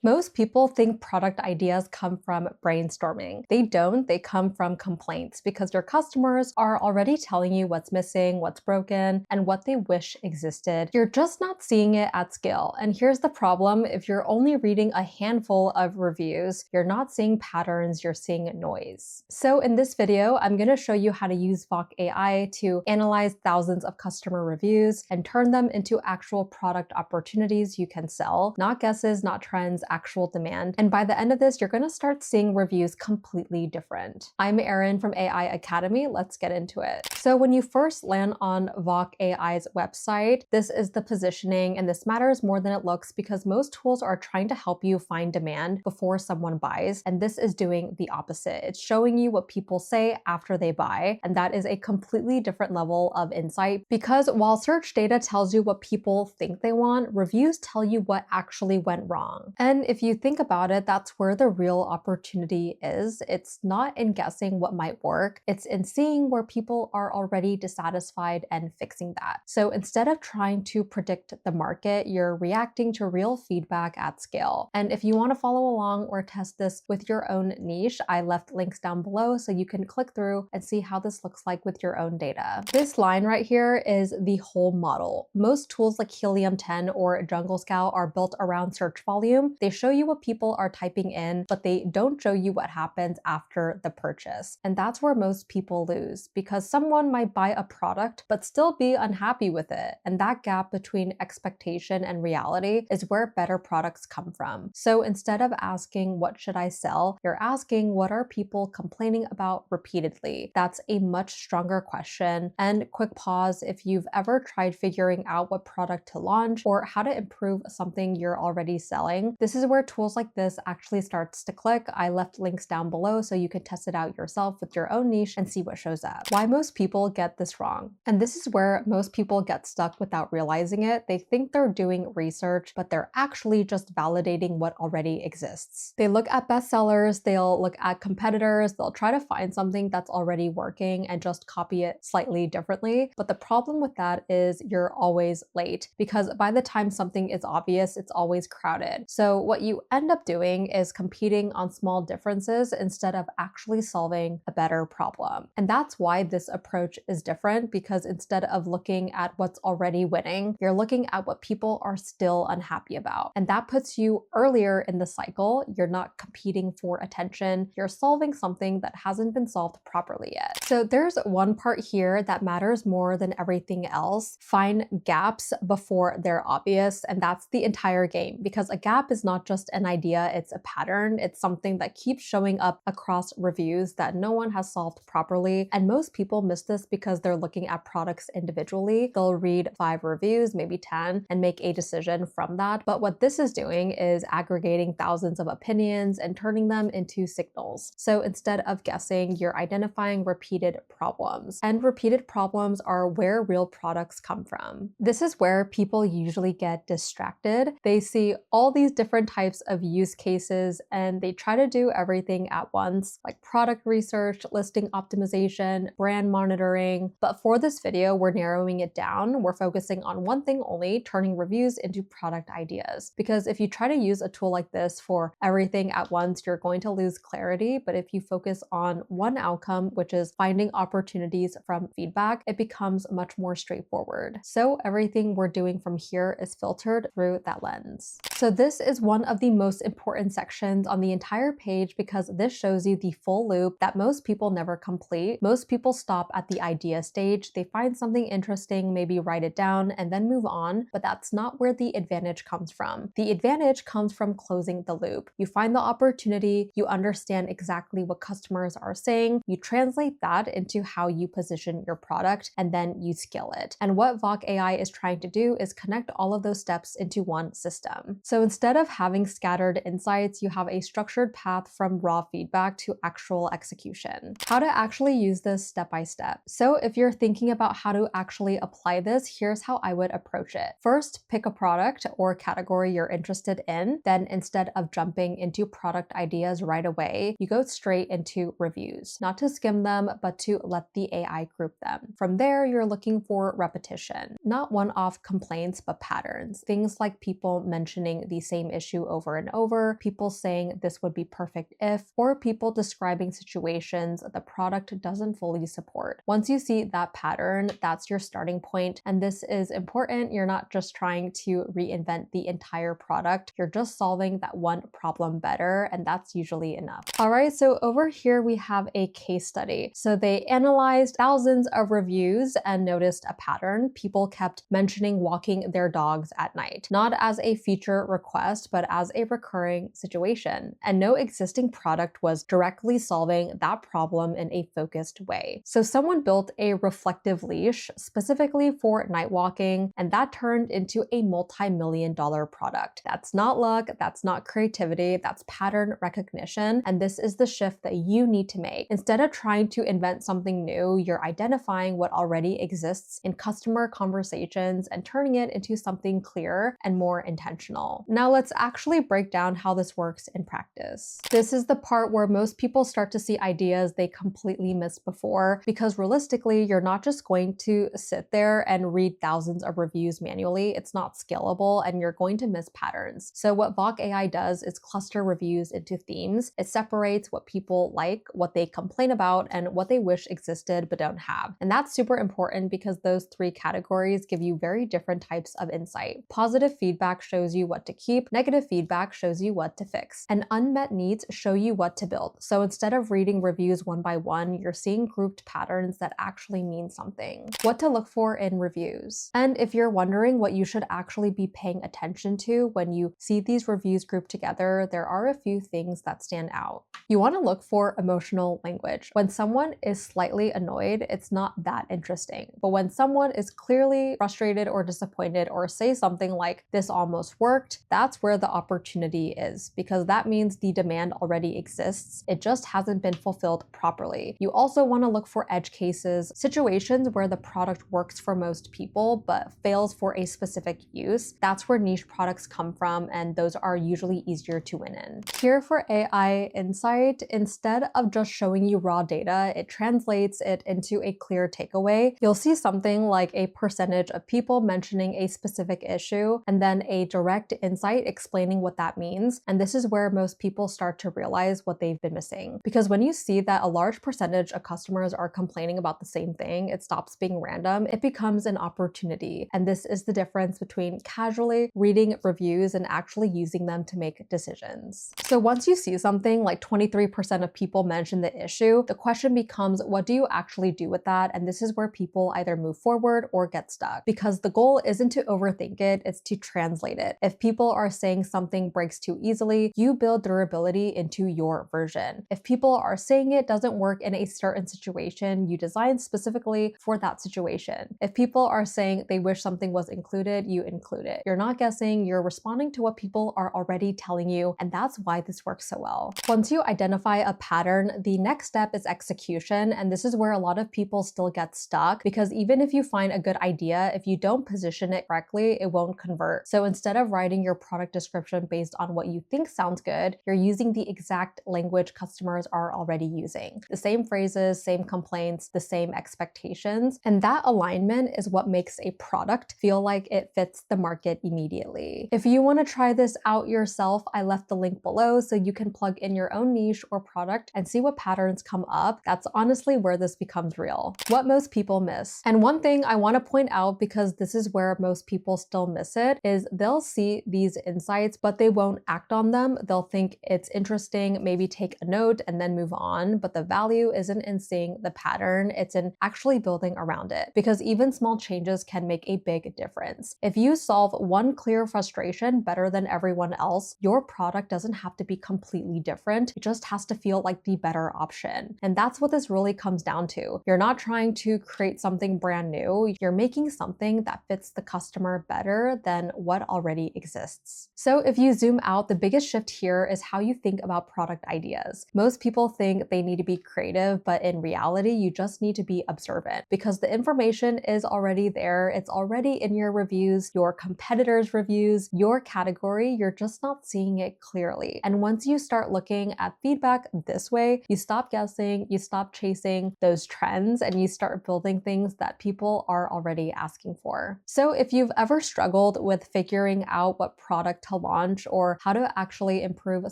Most people think product ideas come from brainstorming. They don't, they come from complaints because your customers are already telling you what's missing, what's broken, and what they wish existed. You're just not seeing it at scale. And here's the problem: if you're only reading a handful of reviews, you're not seeing patterns, you're seeing noise. So in this video, I'm going to show you how to use VOC.AI to analyze thousands of customer reviews and turn them into actual product opportunities you can sell. Not guesses, not trends, actual demand. And by the end of this, you're going to start seeing reviews completely different. I'm Erin from AI Academy. Let's get into it. So when you first land on VOC.AI's website, this is the positioning, and this matters more than it looks because most tools are trying to help you find demand before someone buys, and this is doing the opposite. It's showing you what people say after they buy, and that is a completely different level of insight because while search data tells you what people think they want, reviews tell you what actually went wrong. And if you think about it, that's where the real opportunity is. It's not in guessing what might work, it's in seeing where people are already dissatisfied and fixing that. So instead of trying to predict the market, you're reacting to real feedback at scale. And if you want to follow along or test this with your own niche, I left links down below so you can click through and see how this looks like with your own data. This line right here is the whole model. Most tools like Helium 10 or Jungle Scout are built around search volume. They show you what people are typing in, but they don't show you what happens after the purchase. And that's where most people lose because someone might buy a product but still be unhappy with it. And that gap between expectation and reality is where better products come from. So instead of asking, what should I sell? You're asking, what are people complaining about repeatedly? That's a much stronger question. And quick pause, if you've ever tried figuring out what product to launch or how to improve something you're already selling, this is where tools like this actually starts to click. I left links down below so you can test it out yourself with your own niche and see what shows up. Why most people get this wrong. And this is where most people get stuck without realizing it. They think they're doing research, but they're actually just validating what already exists. They look at bestsellers, they'll look at competitors, they'll try to find something that's already working and just copy it slightly differently. But the problem with that is you're always late because by the time something is obvious, it's always crowded. So what you end up doing is competing on small differences instead of actually solving a better problem. And that's why this approach is different, because instead of looking at what's already winning, you're looking at what people are still unhappy about. And that puts you earlier in the cycle. You're not competing for attention. You're solving something that hasn't been solved properly yet. So there's one part here that matters more than everything else. Find gaps before they're obvious. And that's the entire game, because a gap is not just an idea, it's a pattern. It's something that keeps showing up across reviews that no one has solved properly. And most people miss this because they're looking at products individually. They'll read 5 reviews, maybe 10, and make a decision from that. But what this is doing is aggregating thousands of opinions and turning them into signals. So instead of guessing, you're identifying repeated problems. And repeated problems are where real products come from. This is where people usually get distracted. They see all these different types of use cases and they try to do everything at once, like product research, listing optimization, brand monitoring. But for this video, we're narrowing it down. We're focusing on one thing only, turning reviews into product ideas. Because if you try to use a tool like this for everything at once, you're going to lose clarity. But if you focus on one outcome, which is finding opportunities from feedback, it becomes much more straightforward. So everything we're doing from here is filtered through that lens. So this is one of the most important sections on the entire page because this shows you the full loop that most people never complete. Most people stop at the idea stage. They find something interesting, maybe write it down and then move on, but that's not where the advantage comes from. The advantage comes from closing the loop. You find the opportunity, you understand exactly what customers are saying, you translate that into how you position your product, and then you scale it. And what VOC.AI is trying to do is connect all of those steps into one system. So instead of having scattered insights, you have a structured path from raw feedback to actual execution. How to actually use this step by step. So if you're thinking about how to actually apply this, here's how I would approach it. First, pick a product or category you're interested in. Then instead of jumping into product ideas right away, you go straight into reviews, not to skim them, but to let the AI group them. From there, you're looking for repetition, not one-off complaints, but patterns. Things like people mentioning the same issue issue over and over, people saying this would be perfect if, or people describing situations the product doesn't fully support. Once you see that pattern, that's your starting point, and this is important. You're not just trying to reinvent the entire product, you're just solving that one problem better, and that's usually enough. All right, so over here we have a case study. So they analyzed thousands of reviews and noticed a pattern. People kept mentioning walking their dogs at night, not as a feature request, but as a recurring situation. And no existing product was directly solving that problem in a focused way. So someone built a reflective leash specifically for night walking, and that turned into a multi-million-dollar product. That's not luck, that's not creativity, that's pattern recognition, and this is the shift that you need to make. Instead of trying to invent something new, you're identifying what already exists in customer conversations and turning it into something clearer and more intentional. Now let's actually break down how this works in practice. This is the part where most people start to see ideas they completely missed before, because realistically, you're not just going to sit there and read thousands of reviews manually. It's not scalable, and you're going to miss patterns. So what VOC.AI does is cluster reviews into themes. It separates what people like, what they complain about, and what they wish existed but don't have. And that's super important because those three categories give you very different types of insight. Positive feedback shows you what to keep, negative feedback shows you what to fix, and unmet needs show you what to build. So instead of reading reviews one by one, you're seeing grouped patterns that actually mean something. What to look for in reviews. And if you're wondering what you should actually be paying attention to when you see these reviews grouped together, there are a few things that stand out. You want to look for emotional language. When someone is slightly annoyed, it's not that interesting. But when someone is clearly frustrated or disappointed or say something like, "This almost worked," that's where the opportunity is, because that means the demand already exists. It just hasn't been fulfilled properly. You also want to look for edge cases, situations where the product works for most people but fails for a specific use. That's where niche products come from, and those are usually easier to win in. Here for AI Insight, instead of just showing you raw data, it translates it into a clear takeaway. You'll see something like a percentage of people mentioning a specific issue, and then a direct insight explaining what that means. And this is where most people start to realize what they've been missing. Because when you see that a large percentage of customers are complaining about the same thing, it stops being random, it becomes an opportunity. And this is the difference between casually reading reviews and actually using them to make decisions. So once you see something like 23% of people mention the issue, the question becomes, what do you actually do with that? And this is where people either move forward or get stuck, because the goal isn't to overthink it, it's to translate it. If people are saying something breaks too easily, you build durability into your version. If people are saying it doesn't work in a certain situation, you design specifically for that situation. If people are saying they wish something was included, you include it. You're not guessing, you're responding to what people are already telling you, and that's why this works so well. Once you identify a pattern, the next step is execution, and this is where a lot of people still get stuck, because even if you find a good idea, if you don't position it correctly, it won't convert. So instead of writing your product description based on what you think sounds good, you're using the exact language customers are already using. The same phrases, same complaints, the same expectations, and that alignment is what makes a product feel like it fits the market immediately. If you want to try this out yourself, I left the link below so you can plug in your own niche or product and see what patterns come up. That's honestly where this becomes real. What most people miss. And one thing I want to point out, because this is where most people still miss it, is they'll see these insights, but they won't act on them. They'll think it's interesting, maybe take a note and then move on. But the value isn't in seeing the pattern, it's in actually building around it, because even small changes can make a big difference. If you solve one clear frustration better than everyone else, your product doesn't have to be completely different. It just has to feel like the better option. And that's what this really comes down to. You're not trying to create something brand new. You're making something that fits the customer better than what already exists. So if you zoom out, the biggest shift here is how you think about product ideas. Most people think they need to be creative, but in reality, you just need to be observant, because the information is already there. It's already in your reviews, your competitors' reviews, your category. You're just not seeing it clearly. And once you start looking at feedback this way, you stop guessing, you stop chasing those trends, and you start building things that people are already asking for. So if you've ever struggled with figuring out what product to to launch or how to actually improve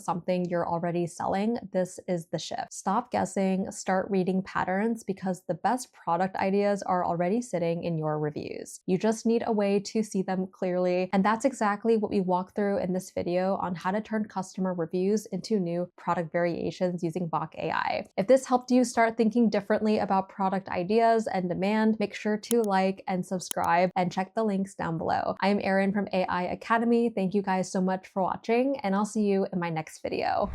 something you're already selling, this is the shift. Stop guessing, start reading patterns, because the best product ideas are already sitting in your reviews. You just need a way to see them clearly, and that's exactly what we walk through in this video on how to turn customer reviews into new product variations using VOC.AI. If this helped you start thinking differently about product ideas and demand, make sure to like and subscribe and check the links down below. I am Erin from AI Academy. Thank you guys so much for watching, and I'll see you in my next video.